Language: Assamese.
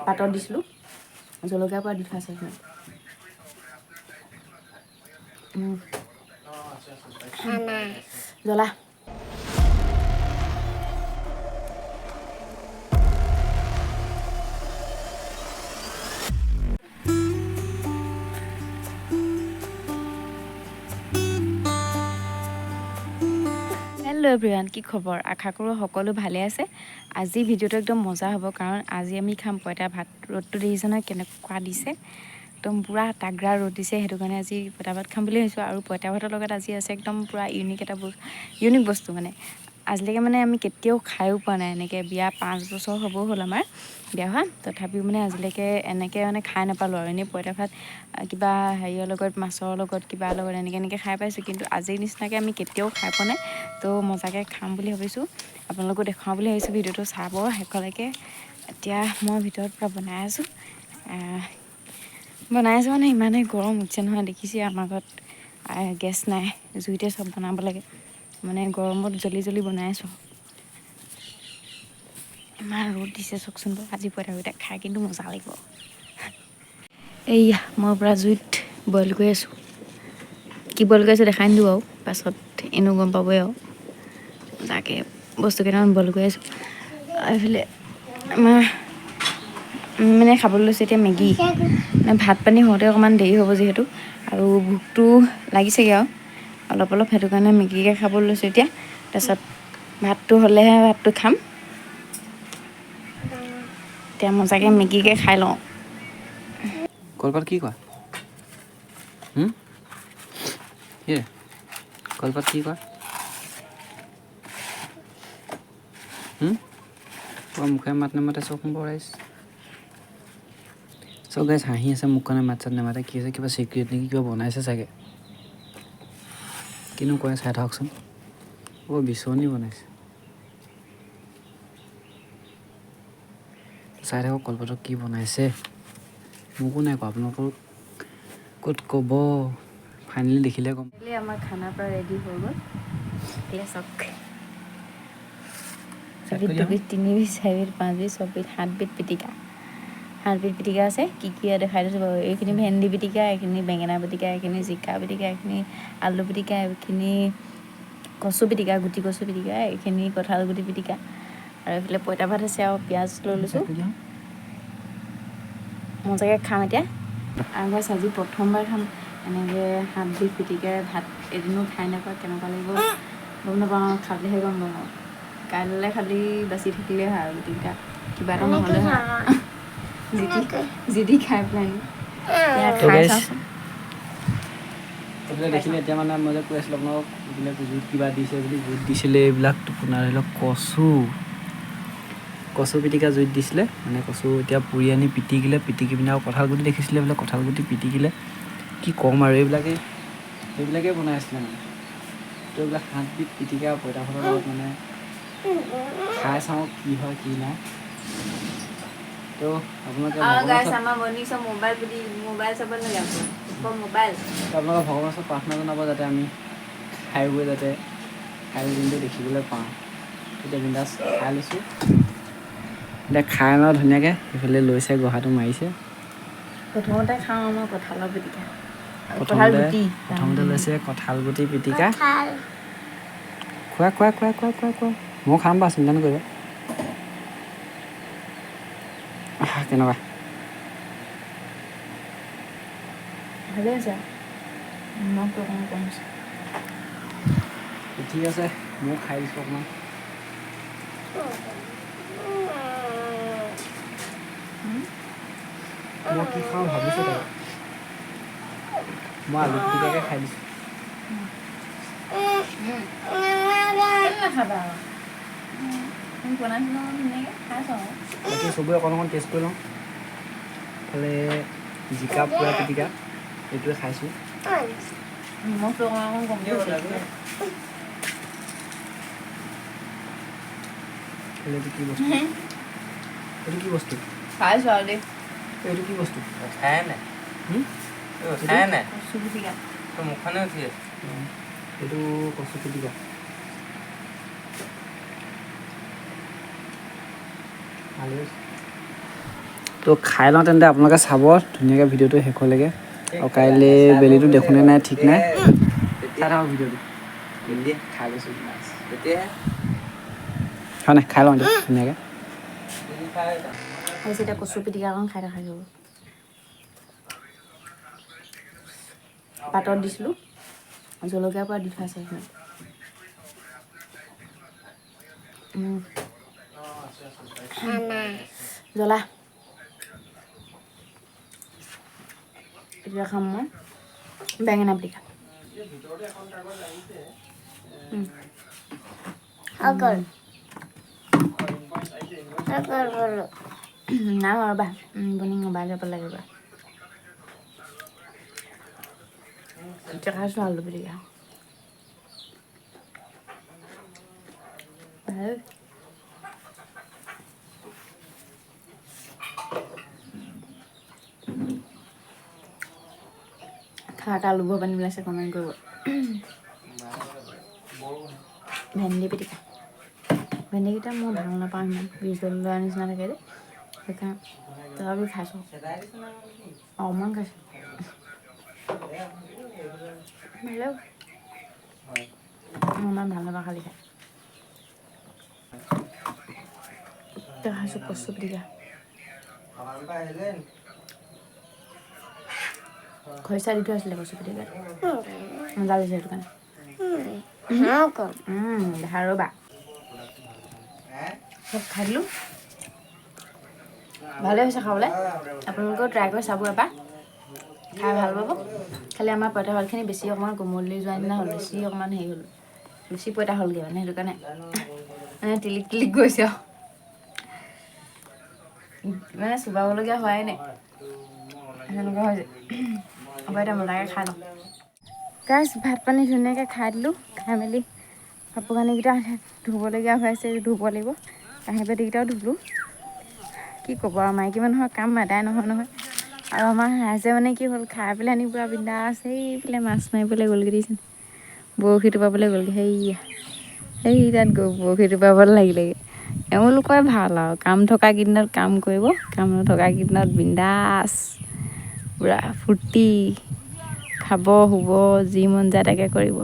পাতত দিছিলোঁ জলকীয়াৰ পৰা দি থোৱা আছে জ্বলা হেল্ল' এভৰিৱান কি খবৰ আশা কৰোঁ সকলো ভালে আছে আজি ভিডিঅ'টো একদম মজা হ'ব কাৰণ আজি আমি খাম পঁইতা ভাত ৰ'দটো দেখিছে নহয় কেনেকুৱা দিছে একদম পূৰা তাগৰা ৰ'দ দিছে সেইটো কাৰণে আজি পঁইতা ভাত খাম বুলি ভাবিছোঁ আৰু পঁইতা ভাতৰ লগত আজি আছে একদম পূৰা ইউনিক বস্তু মানে আজিলৈকে মানে আমি কেতিয়াও খায়ো পোৱা নাই এনেকৈ বিয়া 5 বছৰ হ'ব হ'ল আমাৰ বিয়া হোৱা তথাপিও মানে আজিলৈকে এনেকৈ মানে খাই নাপালোঁ আৰু এনেই পঁইতা ভাত কিবা হেৰিয়ৰ লগত মাছৰ লগত কিবা লগত এনেকৈ খাই পাইছোঁ কিন্তু আজিৰ নিচিনাকৈ আমি কেতিয়াও খাই পোৱা নাই তো মজাকৈ খাম বুলি ভাবিছোঁ আপোনালোকো দেখুৱাওঁ বুলি ভাবিছোঁ ভিডিঅ'টো চাব শেষলৈকে এতিয়া মই ভিতৰত পূৰা বনাই আছোঁ মানে ইমানেই গৰম উঠিছে নহয় দেখিছে আমাৰ ঘৰত গেছ নাই জুইতে চব বনাব লাগে মানে গৰমত জল্দি বনাই আছোঁ ইমান ৰ'দ দিছে চাওকচোন বাৰু আজি পঁইতা ভাত খাই কিন্তু মজা লাগিব এইয়া মই পূৰা জুইত বইল কৰি আছোঁ কি বইল কৰি আছোঁ দেখাই নিদিওঁ আৰু পাছত এনেও গম পাবই আৰু তাকে বস্তু কেইটামান বইল কৰি আছোঁ এইফালে আমাৰ মানে খাবলৈ লৈছোঁ এতিয়া মেগী মানে ভাত পানী হওঁতে অকণমান দেৰি হ'ব যিহেতু আৰু ভোকটো লাগিছেগৈ আৰু অলপ সেইটো কাৰণে মেগীকে খাবলৈ লৈছোঁ এতিয়া তাৰপিছত ভাতটো হ'লেহে ভাতটো খাম এতিয়া মজাকৈ মেগীকে খাই লওঁ কলপাত কি কোৱা কলপাত কি কোৱা মুখে মাত নামাতে চব ৰাইজ চব গাইজ হাঁহি আছে মোক কাৰণে মাত চাত নামাতে কি আছে কিবা চিক্ৰেট নেকি কিবা বনাইছে চাগে কিনো কয় চাই থাকচোন বিচনী বনাইছে চাই থাকক কলপাতত কি বনাইছে মোকো নাই কোৱা আপোনালোকক ক'ত ক'ব ফাইনেলি দেখিলে ক'ম আমাৰ খানা পৰা ৰেডি হৈ গ'ল চাওক 2 বিধ 3 বিধ 4 বিধ 5 বিধ 6 বিধ 7 বিধ পিটিকা 7 বিধ পিটিকা আছে কি দেখাই দিছোঁ বাৰু এইখিনি ভেন্দি পিটিকা এইখিনি বেঙেনা পিটিকা এইখিনি জিকা পিটিকা এইখিনি আলু পিটিকা এইখিনি কচু পিটিকা গুটি কচু পিটিকা এইখিনি কঁঠাল গুটি পিটিকা আৰু এইফালে পঁইতা ভাত আছে আৰু পিঁয়াজ লৈ লৈছোঁ মজাকৈ খাম এতিয়া আৰু মই আজি প্ৰথমবাৰ খাম এনেকৈ 7 বিধ পিটিকাৰে ভাত এদিনো খাই নাপাওঁ কেনেকুৱা লাগিব গম নাপাওঁ খালেহে গম পাওঁ আৰু কাইলৈ খালি বাচি থাকিলেই হয় আৰু গোটেইকেইটা কিবা এটা নহ'লে হয় যি খাই পেলাই খাই চাওঁচোন এইবিলাক দেখিলে এতিয়া মানে মই যে কৈ আছিলোঁ আপোনালোকক এইবিলাক জুইত কিবা দিছে বুলি জুইত দিছিলে এইবিলাক আপোনাৰ ধৰি লওক কচু পিটিকা জুইত দিছিলে মানে কচু এতিয়া পুৰি আনি পিটিকিলে পিটিকি পিনে আৰু কঁঠাল গুটি দেখিছিলে বোলে কঁঠাল গুটি পিটিকিলে কি ক'ম আৰু এইবিলাকেই বনাই আছিলে মানে তো এইবিলাক 7 বিধ পিটিকা পঁইতা ভাতৰ লগত মানে খাই চাওঁ কি হয় কি নাই তো আপোনালোকে আপোনালোকে ভগৱানৰ ওচৰত প্ৰাৰ্থনা জনাব যাতে আমি খাই বৈ যাতে খাই দিনটো দেখিবলৈ পাওঁ তেতিয়া বিন্দাছ খাই লৈছোঁ এতিয়া খাই লওঁ ধুনীয়াকৈ সেইফালে লৈছে গহাটো মাৰিছে প্ৰথমতে খাওঁ আমাৰ কঁঠালৰ পিটিকা প্ৰথমতে লৈছে কঁঠাল গুটি পিটিকা খোৱা মই খাম বাৰু চিন্তা নকৰিবা কেনেকুৱা ভালে আছে নিমখটো অকণমান কম আছে ঠিক আছে ময়ো খাই দিছোঁ অকণমান মই কি খাওঁ ভাবিছোঁ তাই মই আলু পিটিকাকে খাই দিছোঁ বাকী চবেই অকণ টেষ্ট কৰি লওঁ এইফালে জিকা পোৰা পিটিকা এইটোৱে খাইছোঁ নিমখটো অকণমান কমকৈ এইটো কি বস্তু খাইছোঁ আৰু দেই এইটো কি বস্তু খাই নাই কচু পিটিকা মুখনে উঠি আছে এইটো কচু পিটিকা ভালেই তো খাই লওঁ তেন্তে আপোনালোকে চাব ধুনীয়াকৈ ভিডিঅ'টো শেষলৈকে আৰু কাইলৈ বেলিটো দেখোনে নাই ঠিক নাই চাই থাকক ভিডিঅ'টো খাই লৈছোঁ হয় নাই খাই লওঁ এতিয়া ধুনীয়াকৈ আহিছে এতিয়া কচু পিটিকা অকণ খাই দেখা যাব পাতত দিছিলোঁ জলকীয়াৰ পৰা দি থোৱা আছে সেইখিনি জ্বলা এতিয়া খাম মই বেঙেনা পিটিকা নাই ৰ'বা বনি মোবাইল যাব লাগিব এতিয়া খাইছোঁ আলু পিটিকা ভাল খাওঁতে আলু বৰ পানী ওলাইছে কমেণ্ট কৰিব ভেন্দি পিটিকা ভেন্দিকেইটা মই ভাল নাপাওঁ ইমান বিজল লোৱাৰ নিচিনা থাকে যে সেইকাৰণে তথাপিও খাইছোঁ অকণমান খাইছোঁ হেল্ল' মই ইমান ভাল নাপাওঁ খালি খাই এতিয়া খাইছোঁ কচু পিটিকা খৰিচা দি থোৱা আছিলে কচু পিটিকাত মজা লাগিছে সেইটো কাৰণে দেখা ৰ'বা চব খাই দিলোঁ ভালে হৈছে খাবলৈ আপোনালোকেও ট্ৰাই কৰি চাব এবাৰ খাই ভাল পাব খালি আমাৰ পইতা ভাতখিনি বেছি অকণমান কোমলি যোৱা নিচিনা হ'ল বেছি অকণমান হেৰি হ'ল বেছি পইতা হ'লগৈ মানে সেইটো কাৰণে মানে টিলিক টিলিক গৈছে আৰু মানে চুবাবলগীয়া হোৱাই নাই সেনেকুৱা হৈছে আকৌ এতিয়া মজাকৈ খাই লওঁ গাইছ ভাত পানী ধুনীয়াকৈ খাই দিলোঁ খাই মেলি কাপোৰ কানিকেইটা ধুবলগীয়া হৈ আছে ধুব লাগিব কাঁহী বাতিকেইটাও ধুলোঁ কি ক'ব আৰু মাইকী মানুহৰ কাম এদাই নহয় আৰু আমাৰ ৰাইজে মানে কি হ'ল খাই পেলাই আনি পূৰা বিন্দাছ সেইফালে মাছ মাৰিবলৈ গ'লগৈ দেখিছেনে বৰশী টোপাবলৈ গ'লগৈ সেই তাত গৈ বৰশী টোপাবলৈ লাগিলেগৈ এওঁলোকৰে ভাল আৰু কাম থকা কেইদিনত কাম কৰিব কাম নথকা কেইদিনত বিন্দাছ পূৰা ফূৰ্তি খাব শুব যি মন যায় তাকে কৰিব